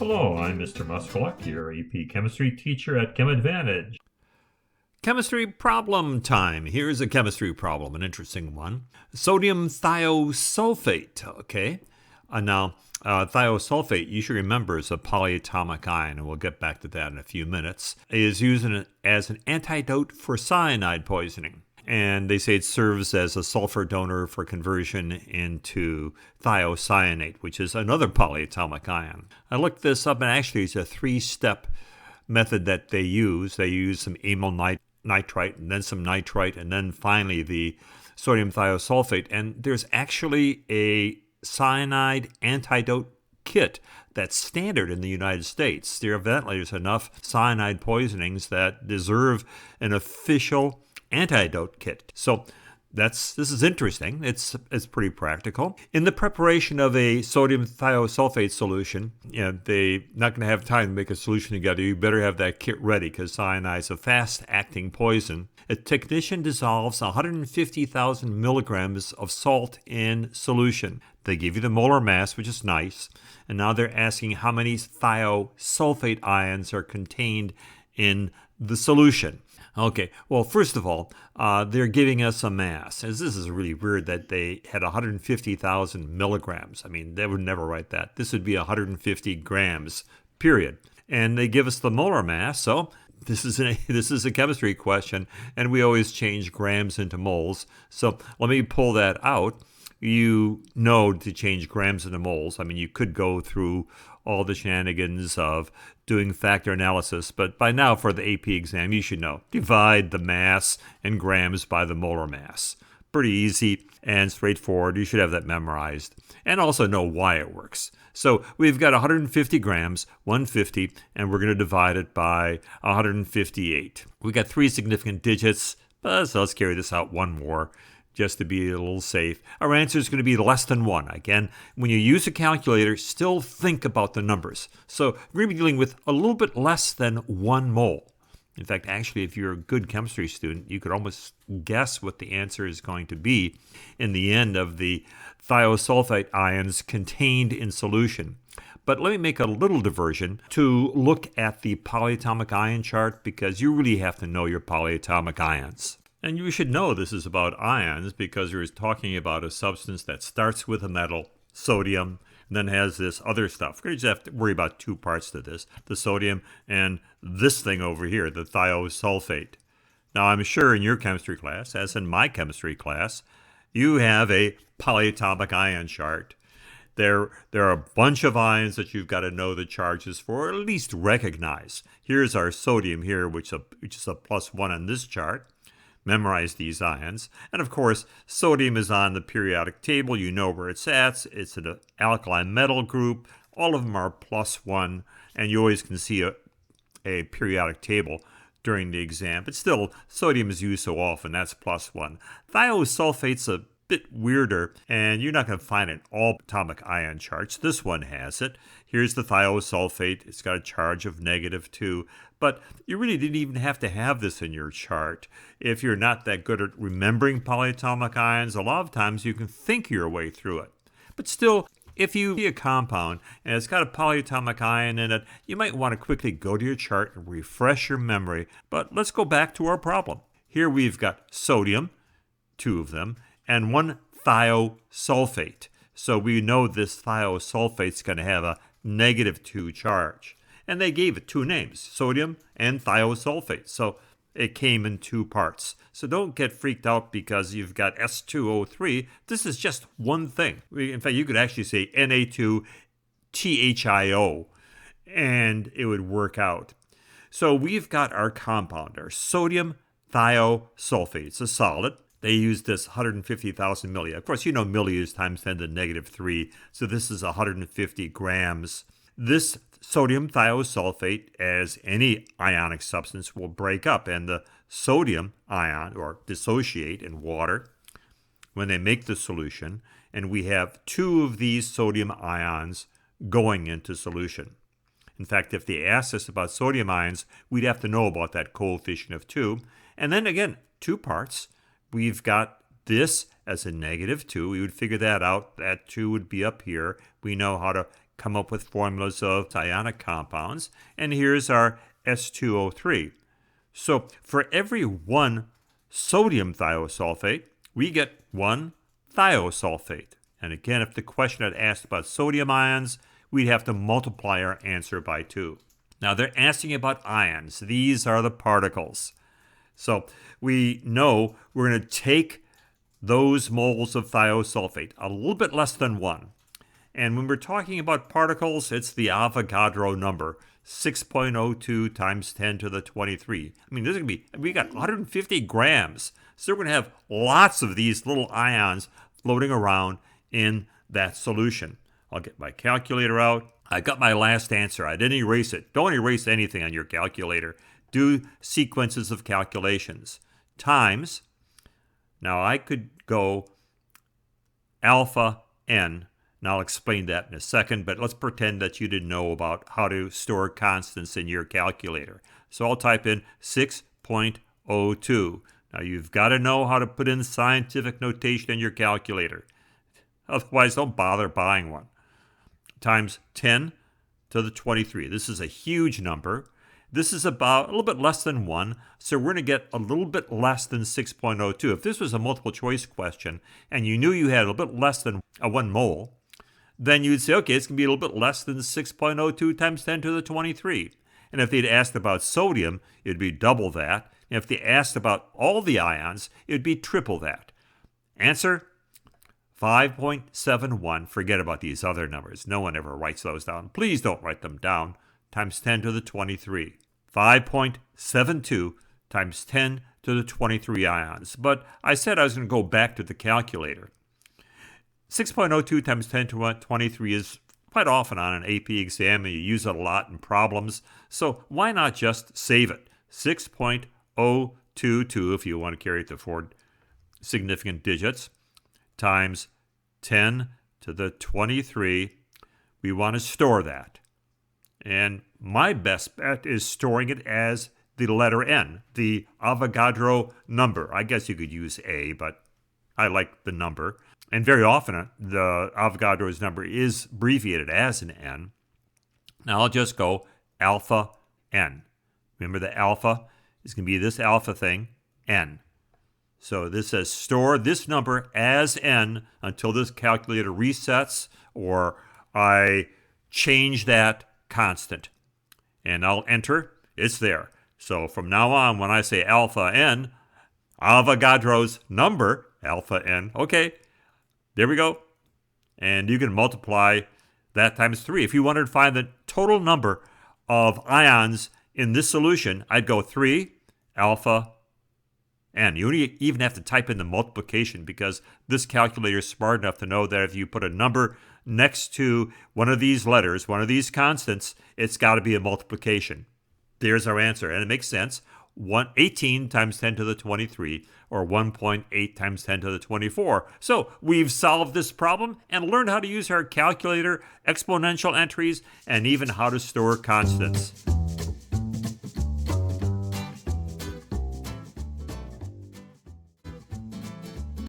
Hello, I'm Mr. Muskeluk, your AP Chemistry teacher at Chem Advantage. Chemistry problem time. Here's a chemistry problem, an interesting one. Sodium thiosulfate, okay? Thiosulfate, you should remember, is a polyatomic ion, and we'll get back to that in a few minutes. It is used as an antidote for cyanide poisoning. And they say it serves as a sulfur donor for conversion into thiocyanate, which is another polyatomic ion. I looked this up, and actually it's a three-step method that they use. They use some amyl nitrite, and then some nitrite, and then finally the sodium thiosulfate. And there's actually a cyanide antidote kit that's standard in the United States. There evidently is enough cyanide poisonings that deserve an official antidote kit. So this is interesting. It's pretty practical. In the preparation of a sodium thiosulfate solution, they're not going to have time to make a solution together. You better have that kit ready because cyanide is a fast-acting poison. A technician dissolves 150,000 milligrams of salt in solution. They give you the molar mass, which is nice. And now they're asking how many thiosulfate ions are contained in the solution. Okay, well, first of all, they're giving us a mass. This is really weird that they had 150,000 milligrams. I mean, they would never write that. This would be 150 grams, period. And they give us the molar mass, so this is a chemistry question, and we always change grams into moles. So let me pull that out. You know to change grams into moles. I mean, you could go through all the shenanigans of doing factor analysis, but by now for the AP exam, you should know. Divide the mass in grams by the molar mass. Pretty easy and straightforward. You should have that memorized and also know why it works. So we've got 150 grams, 150, and we're going to divide it by 158. We got three significant digits, but so let's carry this out one more, just to be a little safe. Our answer is going to be less than 1. Again, when you use a calculator, still think about the numbers. So we're going to be dealing with a little bit less than 1 mole. In fact, actually, if you're a good chemistry student, you could almost guess what the answer is going to be in the end of the thiosulfate ions contained in solution. But let me make a little diversion to look at the polyatomic ion chart because you really have to know your polyatomic ions. And you should know this is about ions because we're talking about a substance that starts with a metal, sodium, and then has this other stuff. We just have to worry about two parts to this, the sodium and this thing over here, the thiosulfate. Now, I'm sure in your chemistry class, as in my chemistry class, you have a polyatomic ion chart. There are a bunch of ions that you've got to know the charges for, or at least recognize. Here's our sodium here, which is a +1 on this chart. Memorize these ions. And of course, sodium is on the periodic table. You know where it's at. It's an alkali metal group. All of them are +1, and you always can see a periodic table during the exam. But still, sodium is used so often. That's +1. Thiosulfate's a bit weirder, and you're not going to find it in all atomic ion charts. This one has it. Here's the thiosulfate. It's got a charge of -2. But you really didn't even have to have this in your chart. If you're not that good at remembering polyatomic ions, a lot of times you can think your way through it. But still, if you see a compound and it's got a polyatomic ion in it, you might want to quickly go to your chart and refresh your memory. But let's go back to our problem. Here we've got sodium, 2 of them, and 1 thiosulfate. So we know this thiosulfate is going to have a -2 charge. And they gave it 2 names, sodium and thiosulfate. So it came in 2 parts. So don't get freaked out because you've got S2O3. This is just one thing. In fact, you could actually say Na2THIO, and it would work out. So we've got our compound, our sodium thiosulfate. It's a solid. They use this 150,000 milli. Of course, you know milli is times 10 to the -3, so this is 150 grams. This sodium thiosulfate, as any ionic substance, will break up, and the sodium ion, or dissociate in water, when they make the solution, and we have 2 of these sodium ions going into solution. In fact, if they asked us about sodium ions, we'd have to know about that coefficient of 2. And then again, 2 parts. We've got this as a -2. We would figure that out. That 2 would be up here. We know how to come up with formulas of ionic compounds. And here's our S2O3. So for every 1 sodium thiosulfate, we get 1 thiosulfate. And again, if the question had asked about sodium ions, we'd have to multiply our answer by 2. Now they're asking about ions. These are the particles. So we know we're going to take those moles of thiosulfate, a little bit less than 1. And when we're talking about particles, it's the Avogadro number, 6.02 times 10 to the 23. I mean, this is going to be, we got 150 grams. So we're going to have lots of these little ions floating around in that solution. I'll get my calculator out. I got my last answer. I didn't erase it. Don't erase anything on your calculator. Do sequences of calculations. Times, now I could go alpha n. And I'll explain that in a second, but let's pretend that you didn't know about how to store constants in your calculator. So I'll type in 6.02. Now you've got to know how to put in scientific notation in your calculator. Otherwise, don't bother buying one. Times 10 to the 23. This is a huge number. This is about a little bit less than 1, so we're going to get a little bit less than 6.02. If this was a multiple choice question and you knew you had a little bit less than 1 mole, then you'd say, okay, it's going to be a little bit less than 6.02 times 10 to the 23. And if they'd asked about sodium, it'd be double that. And if they asked about all the ions, it'd be triple that. Answer, 5.71. Forget about these other numbers. No one ever writes those down. Please don't write them down. Times 10 to the 23. 5.72 times 10 to the 23 ions. But I said I was going to go back to the calculator. 6.02 times 10 to 23 is quite often on an AP exam, and you use it a lot in problems. So why not just save it? 6.022, if you want to carry it to 4 significant digits, times 10 to the 23. We want to store that. And my best bet is storing it as the letter N, the Avogadro number. I guess you could use A, but I like the number. And very often, the Avogadro's number is abbreviated as an N. Now I'll just go alpha N. Remember, the alpha is going to be this alpha thing, N. So this says store this number as N until this calculator resets or I change that constant. And I'll enter. It's there. So from now on, when I say alpha N, Avogadro's number, alpha N, okay, there we go. And you can multiply that times 3. If you wanted to find the total number of ions in this solution, I'd go 3 alpha N. You don't even have to type in the multiplication because this calculator is smart enough to know that if you put a number next to one of these letters, one of these constants, it's got to be a multiplication. There's our answer. And it makes sense. 18 times 10 to the 23, or 1.8 times 10 to the 24. So we've solved this problem and learned how to use our calculator, exponential entries, and even how to store constants.